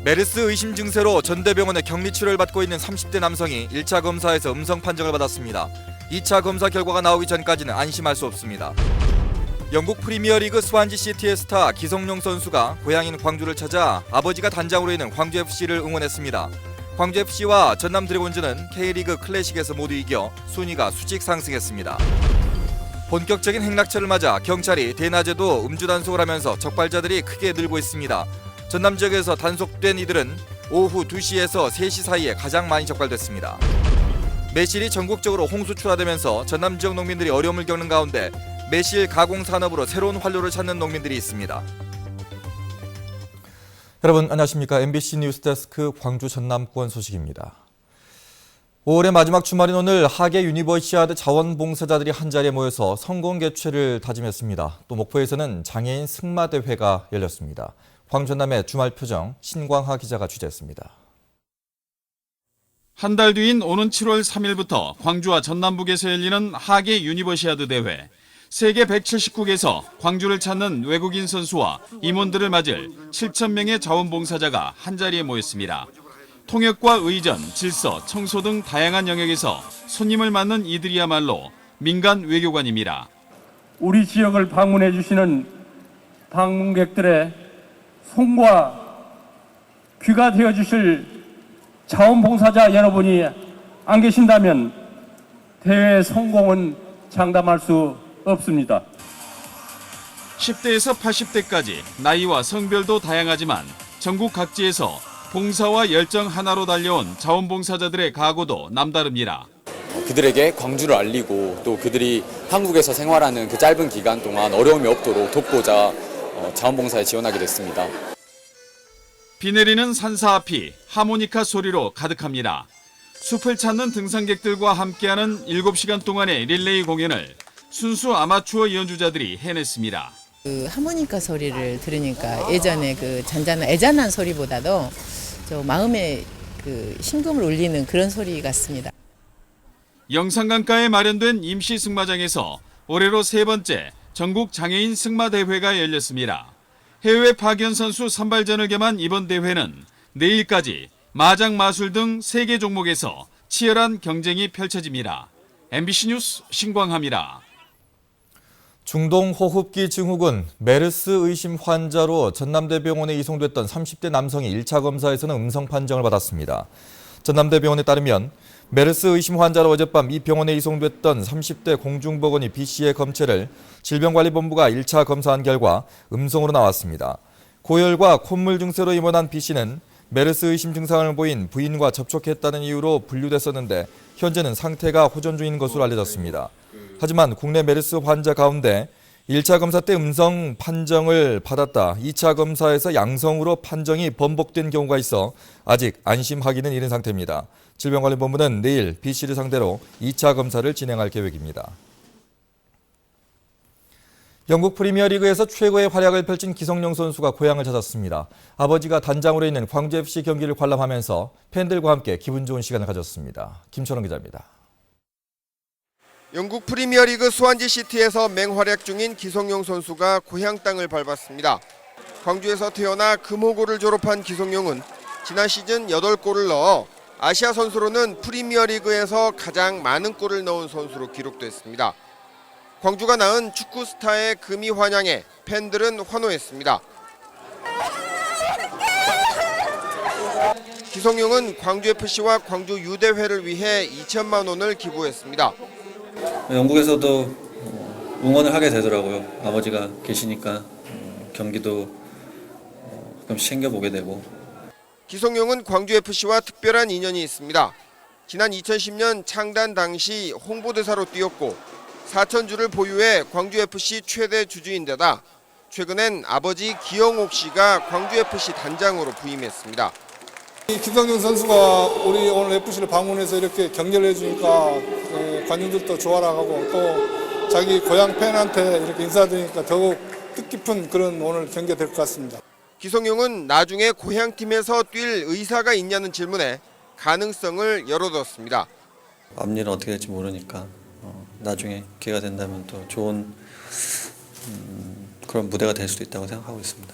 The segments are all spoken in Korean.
메르스 의심 증세로 전대병원에 격리 치료를 받고 있는 30대 남성이 1차 검사에서 음성 판정을 받았습니다. 2차 검사 결과가 나오기 전까지는 안심할 수 없습니다. 영국 프리미어리그 스완지 시티의 스타 기성용 선수가 고향인 광주를 찾아 아버지가 단장으로 있는 광주FC를 응원했습니다. 광주FC와 전남 드래곤즈는 K리그 클래식에서 모두 이겨 순위가 수직 상승했습니다. 본격적인 행락철을 맞아 경찰이 대낮에도 음주 단속을 하면서 적발자들이 크게 늘고 있습니다. 전남 지역에서 단속된 이들은 오후 2시에서 3시 사이에 가장 많이 적발됐습니다. 매실이 전국적으로 홍수출하되면서 전남 지역 농민들이 어려움을 겪는 가운데 매실 가공 산업으로 새로운 활로를 찾는 농민들이 있습니다. 여러분 안녕하십니까? MBC 뉴스데스크 광주 전남권 소식입니다. 5월의 마지막 주말인 오늘 하계 유니버시아드 자원봉사자들이 한자리에 모여서 성공 개최를 다짐했습니다. 또 목포에서는 장애인 승마대회가 열렸습니다. 광주 전남의 주말 표정 신광하 기자가 취재했습니다. 한 달 뒤인 오는 7월 3일부터 광주와 전남북에서 열리는 하계 유니버시아드 대회. 세계 179개에서 광주를 찾는 외국인 선수와 임원들을 맞을 7,000명의 자원봉사자가 한자리에 모였습니다. 통역과 의전, 질서, 청소 등 다양한 영역에서 손님을 맞는 이들이야말로 민간 외교관입니다. 우리 지역을 방문해 주시는 방문객들의 손과 귀가 되어 주실 자원봉사자 여러분이 안 계신다면 대회의 성공은 장담할 수 없습니다. 10대에서 80대까지 나이와 성별도 다양하지만 전국 각지에서 봉사와 열정 하나로 달려온 자원봉사자들의 각오도 남다릅니다. 그들에게 광주를 알리고 또 그들이 한국에서 생활하는 그 짧은 기간 동안 어려움이 없도록 돕고자 자원봉사에 지원하게 됐습니다. 비 내리는 산사 앞이 하모니카 소리로 가득합니다. 숲을 찾는 등산객들과 함께하는 7시간 동안의 릴레이 공연을 순수 아마추어 연주자들이 해냈습니다. 그 하모니카 소리를 들으니까 예전에 그 잔잔한 애잔한 소리보다도 저 마음에 그 심금을 울리는 그런 소리 같습니다. 영산강가에 마련된 임시 승마장에서 올해로 3번째 전국 장애인 승마대회가 열렸습니다. 해외 파견 선수 선발전을 겸한 이번 대회는 내일까지 마장 마술 등 3개 종목에서 치열한 경쟁이 펼쳐집니다. MBC 뉴스 신광하입니다. 중동 호흡기 증후군 메르스 의심 환자로 전남대병원에 이송됐던 30대 남성이 1차 검사에서는 음성 판정을 받았습니다. 전남대병원에 따르면 메르스 의심 환자로 어젯밤 이 병원에 이송됐던 30대 공중보건의 B씨의 검체를 질병관리본부가 1차 검사한 결과 음성으로 나왔습니다. 고열과 콧물 증세로 입원한 B씨는 메르스 의심 증상을 보인 부인과 접촉했다는 이유로 분류됐었는데 현재는 상태가 호전 중인 것으로 알려졌습니다. 하지만 국내 메르스 환자 가운데 1차 검사 때 음성 판정을 받았다 2차 검사에서 양성으로 판정이 번복된 경우가 있어 아직 안심하기는 이른 상태입니다. 질병관리본부는 내일 B씨를 상대로 2차 검사를 진행할 계획입니다. 영국 프리미어리그에서 최고의 활약을 펼친 기성용 선수가 고향을 찾았습니다. 아버지가 단장으로 있는 광주FC 경기를 관람하면서 팬들과 함께 기분 좋은 시간을 가졌습니다. 김철원 기자입니다. 영국 프리미어리그 스완지 시티에서 맹활약 중인 기성용 선수가 고향 땅을 밟았습니다. 광주에서 태어나 금호고를 졸업한 기성용은 지난 시즌 8골을 넣어 아시아 선수로는 프리미어리그에서 가장 많은 골을 넣은 선수로 기록됐습니다. 광주가 낳은 축구 스타의 금이 환영에 팬들은 환호했습니다. 기성용은 광주FC와 광주 유대회를 위해 2천만 원을 기부했습니다. 영국에서도 응원을 하게 되더라고요. 아버지가 계시니까 경기도 가끔씩 챙겨보게 되고. 기성용은 광주FC와 특별한 인연이 있습니다. 지난 2010년 창단 당시 홍보대사로 뛰었고 4,000주를 보유해 광주FC 최대 주주인데다 최근엔 아버지 기영옥 씨가 광주FC 단장으로 부임했습니다. 기성용 선수가 우리 오늘 FC를 방문해서 이렇게 격려를 해주니까 관중들도 좋아라가고 또 자기 고향 팬한테 이렇게 인사드리니까 더욱 뜻깊은 그런 오늘 경기가 될 것 같습니다. 기성용은 나중에 고향팀에서 뛸 의사가 있냐는 질문에 가능성을 열어뒀습니다. 앞일은 어떻게 될지 모르니까 나중에 기회가 된다면 또 좋은 그런 무대가 될 수도 있다고 생각하고 있습니다.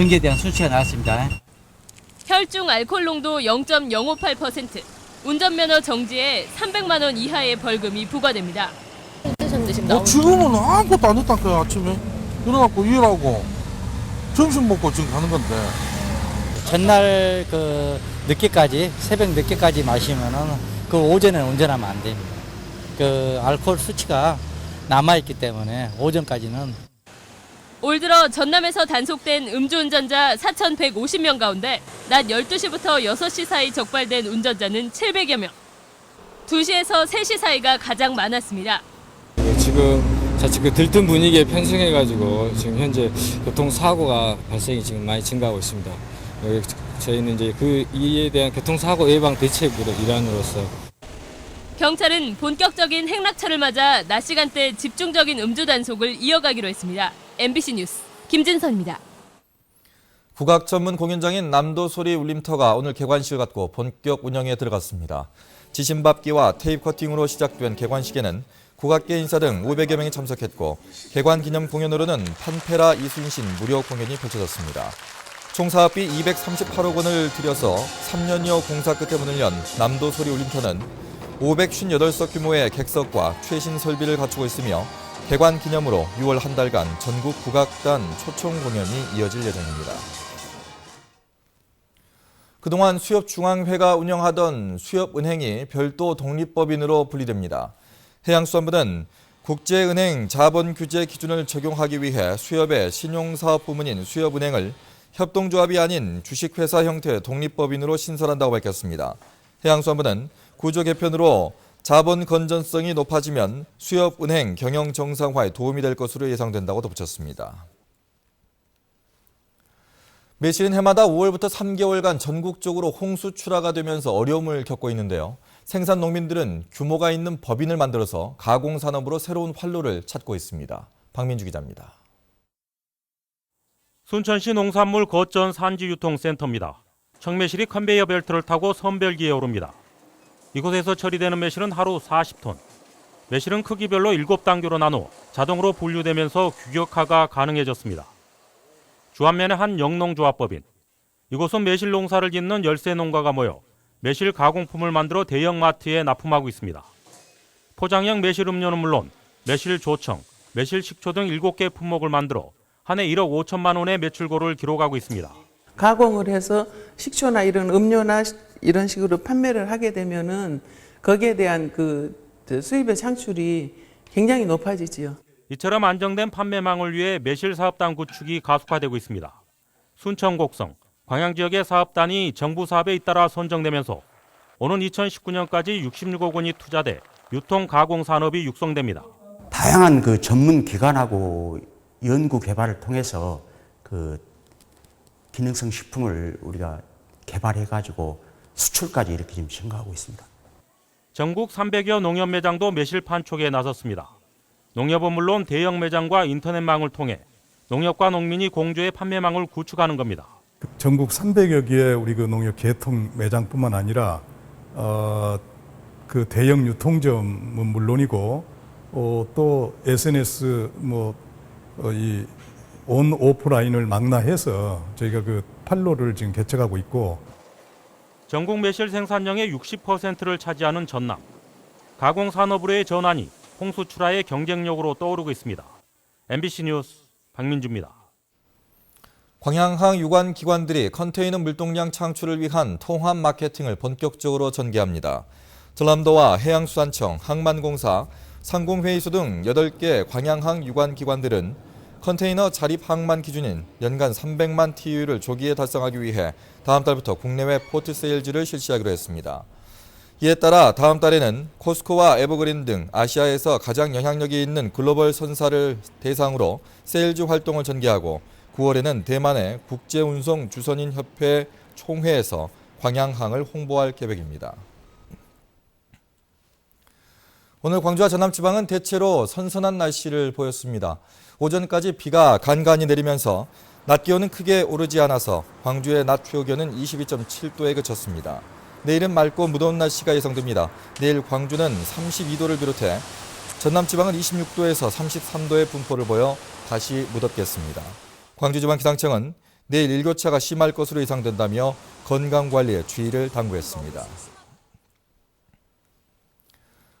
전기에 대한 수치가 나왔습니다. 혈중 알코올 농도 0.058%, 운전면허 정지에 300만 원 이하의 벌금이 부과됩니다. 지금은 아무것도 안 했다니까요. 아침에 일어나고 일하고 점심 먹고 지금 가는 건데. 전날 그 늦게까지 새벽 늦게까지 마시면은 그 오전에 운전하면 안 됩니다. 그 알코올 수치가 남아 있기 때문에 오전까지는. 올 들어 전남에서 단속된 음주운전자 4,150명 가운데 낮 12시부터 6시 사이 적발된 운전자는 700여 명. 2시에서 3시 사이가 가장 많았습니다. 지금 자칫 그 들뜬 분위기에 편승해가지고 지금 현재 교통사고가 발생이 지금 많이 증가하고 있습니다. 저희는 이제 이에 대한 교통사고 예방 대책으로 일환으로서 경찰은 본격적인 행락철을 맞아 낮 시간대 집중적인 음주 단속을 이어가기로 했습니다. MBC 뉴스 김진선입니다. 국악 전문 공연장인 남도소리 울림터가 오늘 개관식을 갖고 본격 운영에 들어갔습니다. 지심밟기와 테이프 커팅으로 시작된 개관식에는 국악계 인사 등 500여 명이 참석했고 개관 기념 공연으로는 판페라 이순신 무료 공연이 펼쳐졌습니다. 총 사업비 238억 원을 들여서 3년여 공사 끝에 문을 연 남도소리 울림터는 558석 규모의 객석과 최신 설비를 갖추고 있으며 개관 기념으로 6월 한 달간 전국 국악단 초청 공연이 이어질 예정입니다. 그동안 수협중앙회가 운영하던 수협은행이 별도 독립법인으로 분리됩니다. 해양수산부는 국제은행 자본규제 기준을 적용하기 위해 수협의 신용사업 부문인 수협은행을 협동조합이 아닌 주식회사 형태의 독립법인으로 신설한다고 밝혔습니다. 해양수산부는 구조 개편으로 자본 건전성이 높아지면 수협은행 경영 정상화에 도움이 될 것으로 예상된다고 덧붙였습니다. 매실은 해마다 5월부터 3개월간 전국적으로 홍수 출하가 되면서 어려움을 겪고 있는데요. 생산 농민들은 규모가 있는 법인을 만들어서 가공산업으로 새로운 활로를 찾고 있습니다. 박민주 기자입니다. 순천시 농산물 거점 산지유통센터입니다. 청매실이 컨베이어 벨트를 타고 선별기에 오릅니다. 이곳에서 처리되는 매실은 하루 40톤. 매실은 크기별로 7단계로 나눠 자동으로 분류되면서 규격화가 가능해졌습니다. 주안면의 한 영농조합법인. 이곳은 매실 농사를 짓는 13 농가가 모여 매실 가공품을 만들어 대형마트에 납품하고 있습니다. 포장형 매실 음료는 물론 매실 조청, 매실 식초 등 7개 품목을 만들어 한 해 1억 5천만 원의 매출고를 기록하고 있습니다. 가공을 해서 식초나 이런 음료나 이런 식으로 판매를 하게 되면은 거기에 대한 그 수입의 창출이 굉장히 높아지지요. 이처럼 안정된 판매망을 위해 매실 사업단 구축이 가속화되고 있습니다. 순천 곡성, 광양 지역의 사업단이 정부 사업에 잇따라 선정되면서 오는 2019년까지 66억 원이 투자돼 유통 가공 산업이 육성됩니다. 다양한 그 전문 기관하고 연구 개발을 통해서 그 기능성 식품을 우리가 개발해 가지고 수출까지 이렇게 지금 증가하고 있습니다. 전국 300여 농협 매장도 매실 판촉에 나섰습니다. 농협은 물론 대형 매장과 인터넷망을 통해 농협과 농민이 공조의 판매망을 구축하는 겁니다. 전국 300여 개의 우리 그 농협 개통 매장뿐만 아니라 그 대형 유통점은 물론이고 또 SNS 이 온 오프라인을 망라해서 저희가 그 판로를 지금 개척하고 있고 전국 매실 생산량의 60%를 차지하는 전남. 가공산업으로의 전환이 홍수출하의 경쟁력으로 떠오르고 있습니다. MBC 뉴스 박민주입니다. 광양항 유관 기관들이 컨테이너 물동량 창출을 위한 통합 마케팅을 본격적으로 전개합니다. 전남도와 해양수산청, 항만공사, 상공회의소 등 8개 광양항 유관 기관들은 컨테이너 자립 항만 기준인 연간 300만 TEU를 조기에 달성하기 위해 다음 달부터 국내외 포트 세일즈를 실시하기로 했습니다. 이에 따라 다음 달에는 코스코와 에버그린 등 아시아에서 가장 영향력이 있는 글로벌 선사를 대상으로 세일즈 활동을 전개하고 9월에는 대만의 국제운송 주선인 협회 총회에서 광양항을 홍보할 계획입니다. 오늘 광주와 전남 지방은 대체로 선선한 날씨를 보였습니다. 오전까지 비가 간간히 내리면서 낮 기온은 크게 오르지 않아서 광주의 낮 최고기온은 22.7도에 그쳤습니다. 내일은 맑고 무더운 날씨가 예상됩니다. 내일 광주는 32도를 비롯해 전남 지방은 26도에서 33도의 분포를 보여 다시 무덥겠습니다. 광주지방기상청은 내일 일교차가 심할 것으로 예상된다며 건강관리에 주의를 당부했습니다.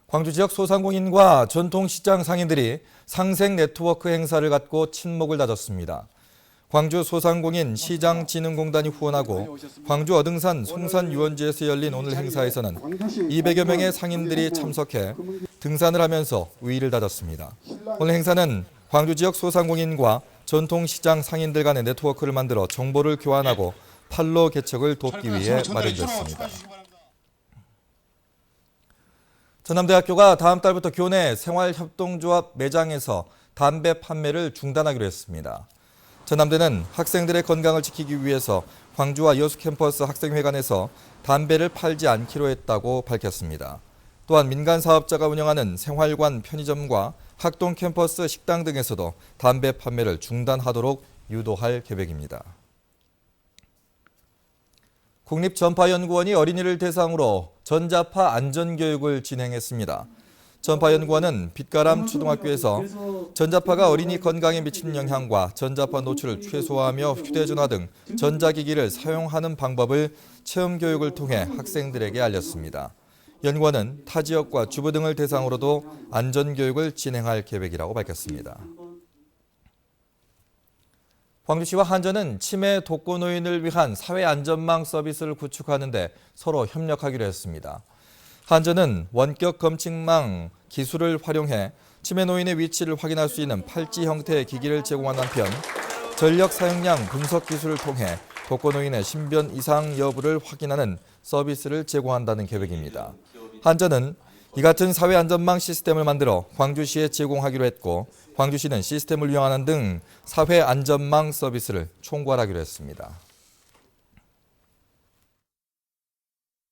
광주 지역 소상공인과 전통시장 상인들이 상생 네트워크 행사를 갖고 친목을 다졌습니다. 광주 소상공인 시장진흥공단이 후원하고 광주 어등산 송산유원지에서 열린 오늘 행사에서는 200여 명의 상인들이 참석해 등산을 하면서 우위를 다졌습니다. 오늘 행사는 광주 지역 소상공인과 전통시장 상인들 간의 네트워크를 만들어 정보를 교환하고 판로 개척을 돕기 위해 마련됐습니다. 전남대학교가 다음 달부터 교내 생활협동조합 매장에서 담배 판매를 중단하기로 했습니다. 전남대는 학생들의 건강을 지키기 위해서 광주와 여수 캠퍼스 학생회관에서 담배를 팔지 않기로 했다고 밝혔습니다. 또한 민간 사업자가 운영하는 생활관 편의점과 학동 캠퍼스 식당 등에서도 담배 판매를 중단하도록 유도할 계획입니다. 국립전파연구원이 어린이를 대상으로 전자파 안전교육을 진행했습니다. 전파연구원은 빛가람 초등학교에서 전자파가 어린이 건강에 미치는 영향과 전자파 노출을 최소화하며 휴대전화 등 전자기기를 사용하는 방법을 체험교육을 통해 학생들에게 알렸습니다. 연구원은 타 지역과 주부 등을 대상으로도 안전교육을 진행할 계획이라고 밝혔습니다. 광주시와 한전은 치매 독거노인을 위한 사회안전망 서비스를 구축하는 데 서로 협력하기로 했습니다. 한전은 원격 검침망 기술을 활용해 치매 노인의 위치를 확인할 수 있는 팔찌 형태의 기기를 제공하는 한편 전력 사용량 분석 기술을 통해 독거노인의 신변 이상 여부를 확인하는 서비스를 제공한다는 계획입니다. 한전은 이 같은 사회안전망 시스템을 만들어 광주시에 제공하기로 했고 광주시는 시스템을 운영하는 등 사회안전망 서비스를 총괄하기로 했습니다.